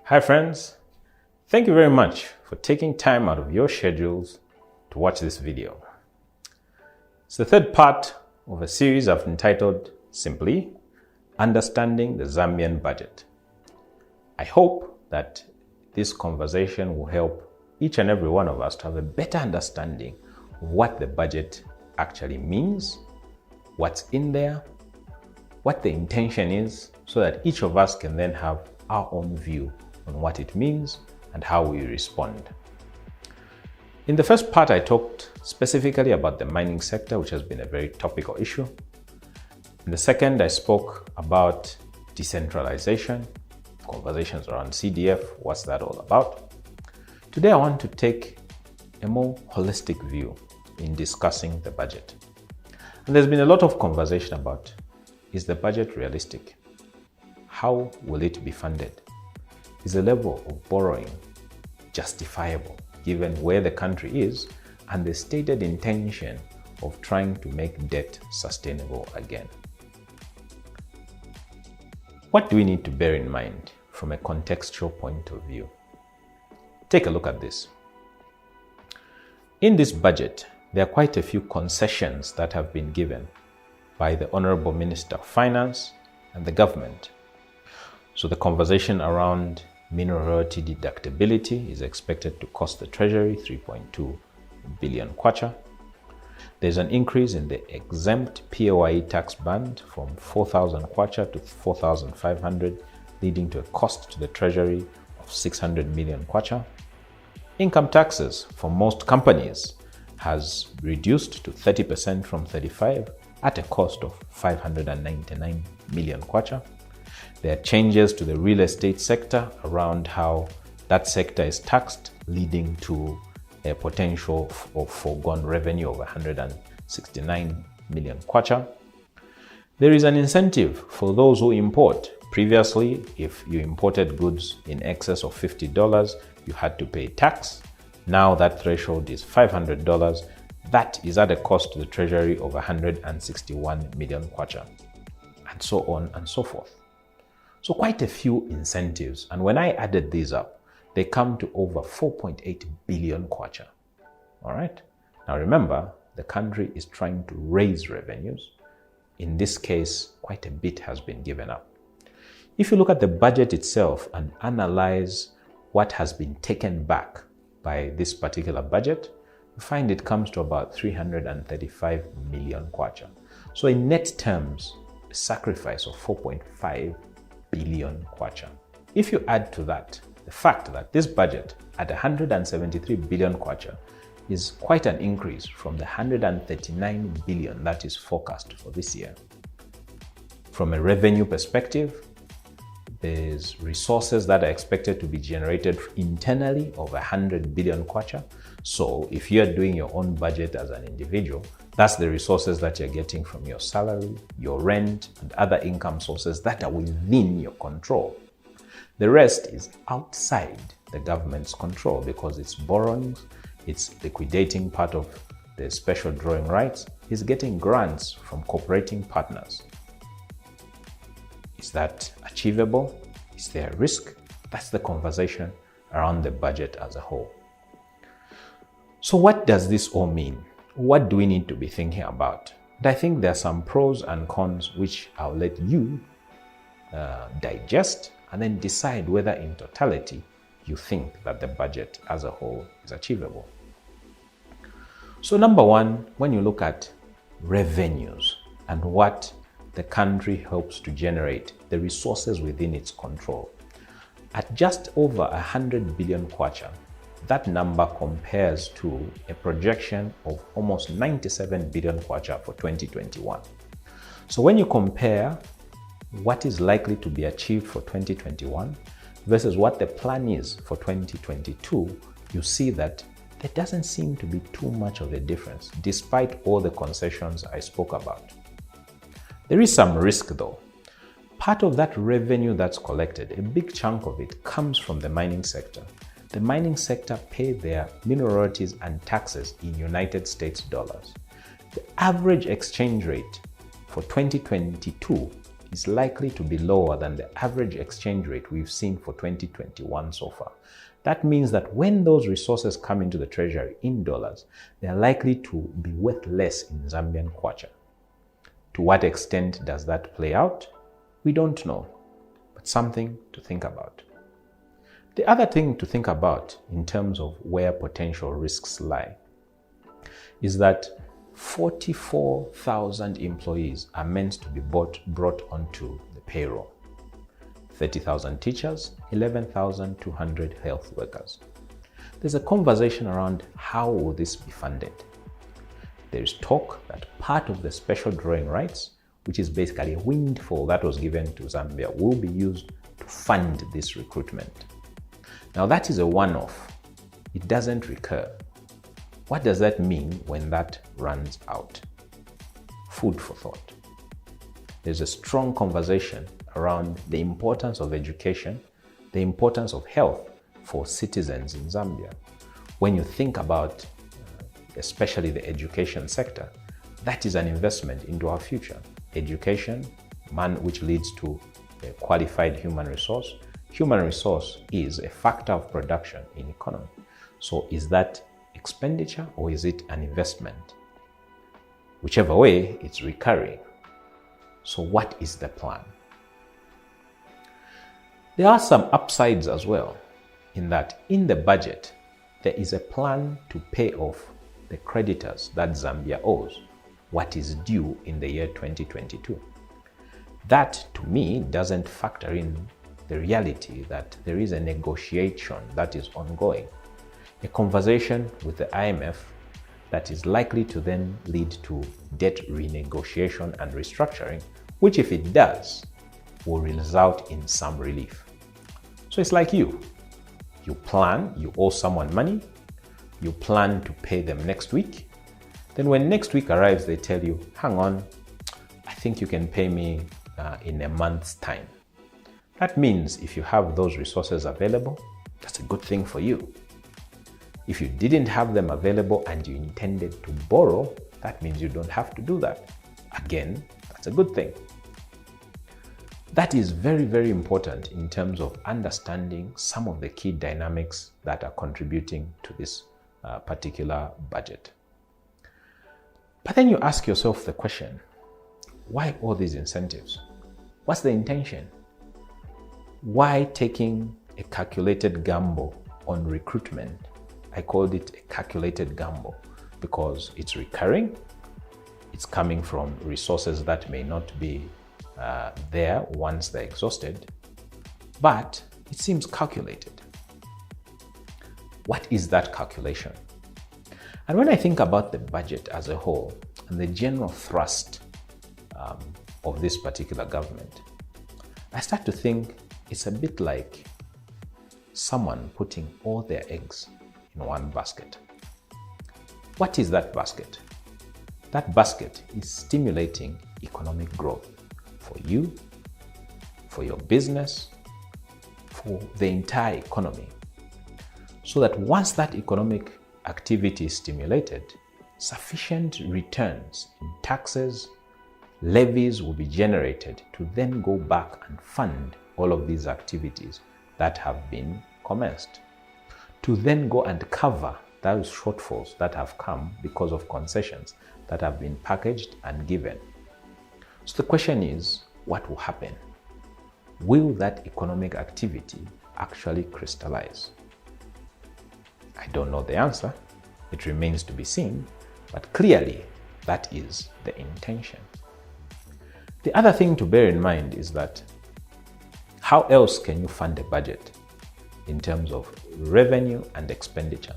Hi friends, thank you very much for taking time out of your schedules to watch this video. It's the third part of a series I've entitled simply Understanding the Zambian Budget. I hope that this conversation will help each and every one of us to have a better understanding of what the budget actually means, what's in there, what the intention is, so that each of us can then have our own view on what it means and how we respond. In the first part, I talked specifically about the mining sector, which has been a very topical issue. In the second, I spoke about decentralization, conversations around CDF, what's that all about. Today, I want to take a more holistic view in discussing the budget. And there's been a lot of conversation about, is the budget realistic? How will it be funded? Is the level of borrowing justifiable given where the country is and the stated intention of trying to make debt sustainable again? What do we need to bear in mind from a contextual point of view? Take a look at this. In this budget, there are quite a few concessions that have been given by the Honorable Minister of Finance and the government. So the conversation around mineral royalty deductibility is expected to cost the Treasury 3.2 billion kwacha. There's an increase in the exempt PAYE tax band from 4,000 kwacha to 4,500, leading to a cost to the Treasury of 600 million kwacha. Income taxes for most companies has reduced to 30% from 35% at a cost of 599 million kwacha. There are changes to the real estate sector around how that sector is taxed, leading to a potential of foregone revenue of 169 million kwacha. There is an incentive for those who import. Previously, if you imported goods in excess of $50, you had to pay tax. Now that threshold is $500. That is at a cost to the Treasury of 161 million kwacha, and so on and so forth. So quite a few incentives, and when I added these up, they come to over 4.8 billion kwacha. All right. Now remember, the country is trying to raise revenues. In this case, quite a bit has been given up. If you look at the budget itself and analyze what has been taken back by this particular budget, you find it comes to about 335 million kwacha. So in net terms, a sacrifice of 4.5 billion kwacha. If you add to that the fact that this budget at 173 billion kwacha is quite an increase from the 139 billion that is forecast for this year. From a revenue perspective, there's resources that are expected to be generated internally of 100 billion kwacha. So if you're doing your own budget as an individual, that's the resources that you're getting from your salary, your rent, and other income sources that are within your control. The rest is outside the government's control because it's borrowings, it's liquidating part of the special drawing rights, it's getting grants from cooperating partners. Is that achievable? Is there a risk? That's the conversation around the budget as a whole. So what does this all mean? What do we need to be thinking about? And I think there are some pros and cons which I'll let you digest and then decide whether in totality you think that the budget as a whole is achievable. So number one, when you look at revenues and what the country hopes to generate, the resources within its control, at just over 100 billion kwacha, that number compares to a projection of almost 97 billion kwacha for 2021. So when you compare what is likely to be achieved for 2021 versus what the plan is for 2022, you see that there doesn't seem to be too much of a difference, despite all the concessions I spoke about. There is some risk though. Part of that revenue that's collected, a big chunk of it comes from the mining sector. The mining sector pay their mineral royalties and taxes in United States dollars. The average exchange rate for 2022 is likely to be lower than the average exchange rate we've seen for 2021 so far. That means that when those resources come into the treasury in dollars, they are likely to be worth less in Zambian kwacha. To what extent does that play out? We don't know, but something to think about. The other thing to think about in terms of where potential risks lie is that 44,000 employees are meant to be brought onto the payroll. 30,000 teachers, 11,200 health workers. There's a conversation around how will this be funded. There is talk that part of the special drawing rights, which is basically a windfall that was given to Zambia, will be used to fund this recruitment. Now that is a one-off. It doesn't recur. What does that mean when that runs out? Food for thought. There's a strong conversation around the importance of education, the importance of health for citizens in Zambia. When you think about especially the education sector, that is an investment into our future. Education, which leads to a qualified human resource. Human resource is a factor of production in economy. So is that expenditure or is it an investment? Whichever way, it's recurring. So what is the plan? There are some upsides as well, in that in the budget, there is a plan to pay off the creditors that Zambia owes, what is due in the year 2022. That, to me, doesn't factor in the reality that there is a negotiation that is ongoing, a conversation with the IMF that is likely to then lead to debt renegotiation and restructuring, which, if it does, will result in some relief. So it's like you plan, you owe someone money, you plan to pay them next week. Then when next week arrives, they tell you, hang on, I think you can pay me in a month's time. That means if you have those resources available, that's a good thing for you. If you didn't have them available and you intended to borrow, that means you don't have to do that. Again, that's a good thing. That is very, very important in terms of understanding some of the key dynamics that are contributing to this particular budget. But then you ask yourself the question, why all these incentives? What's the intention? Why taking a calculated gamble on recruitment? I called it a calculated gamble because it's recurring, it's coming from resources that may not be there once they're exhausted, but it seems calculated. What is that calculation? And when I think about the budget as a whole and the general thrust of this particular government, I start to think it's a bit like someone putting all their eggs in one basket. What is that basket? That basket is stimulating economic growth for you, for your business, for the entire economy. So that once that economic activity is stimulated, sufficient returns in taxes, levies will be generated to then go back and fund all of these activities that have been commenced, to then go and cover those shortfalls that have come because of concessions that have been packaged and given. So the question is, what will happen? Will that economic activity actually crystallize? I don't know the answer. It remains to be seen, but clearly that is the intention. The other thing to bear in mind is that how else can you fund a budget in terms of revenue and expenditure?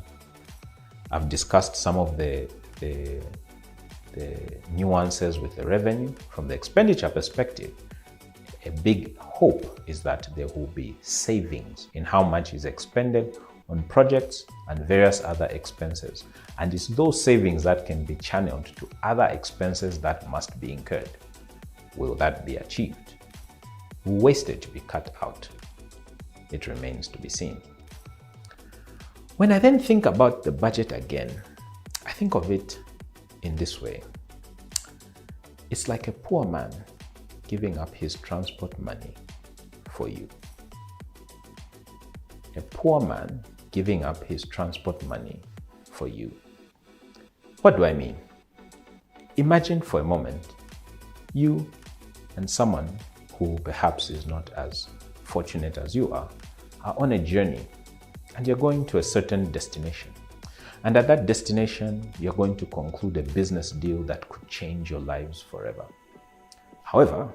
I've discussed some of the nuances with the revenue. From the expenditure perspective, a big hope is that there will be savings in how much is expended on projects and various other expenses. And it's those savings that can be channeled to other expenses that must be incurred. Will that be achieved? Will wastage be cut out? It remains to be seen. When I then think about the budget again, I think of it in this way. It's like a poor man giving up his transport money for you. A poor man giving up his transport money for you. What do I mean? Imagine for a moment you and someone who perhaps is not as fortunate as you are on a journey, and you're going to a certain destination. And at that destination, you're going to conclude a business deal that could change your lives forever. However,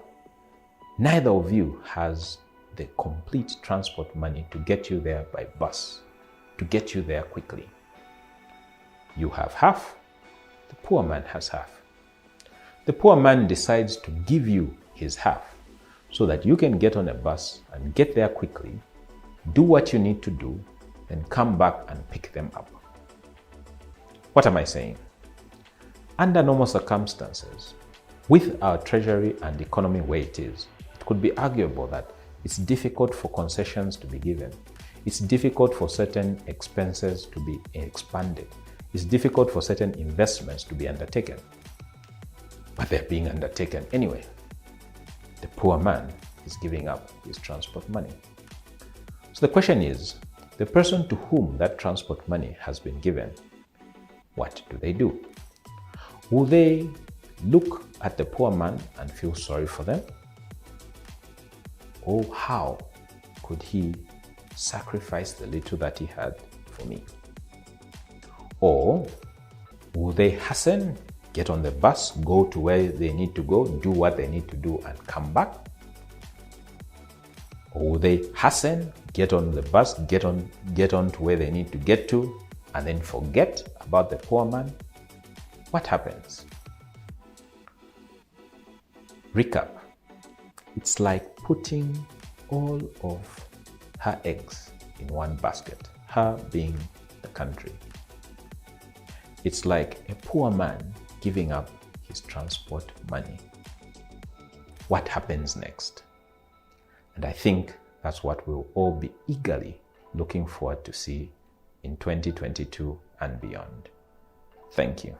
neither of you has the complete transport money to get you there by bus, to get you there quickly. You have half, the poor man has half. The poor man decides to give you his half so that you can get on a bus and get there quickly, do what you need to do, then come back and pick them up. What am I saying? Under normal circumstances, with our treasury and economy where it is, it could be arguable that it's difficult for concessions to be given. It's difficult for certain expenses to be expanded. It's difficult for certain investments to be undertaken. But they're being undertaken anyway. The poor man is giving up his transport money. So the question is, the person to whom that transport money has been given, what do they do? Will they look at the poor man and feel sorry for them? Or how could he sacrifice the little that he had for me? Or will they hasten, get on the bus, go to where they need to go, do what they need to do and come back? Or will they hasten, get on the bus, get on to where they need to get to, and then forget about the poor man? What happens? Recap. It's like putting all of her eggs in one basket, her being the country. It's like a poor man giving up his transport money. What happens next? And I think that's what we'll all be eagerly looking forward to see in 2022 and beyond. Thank you.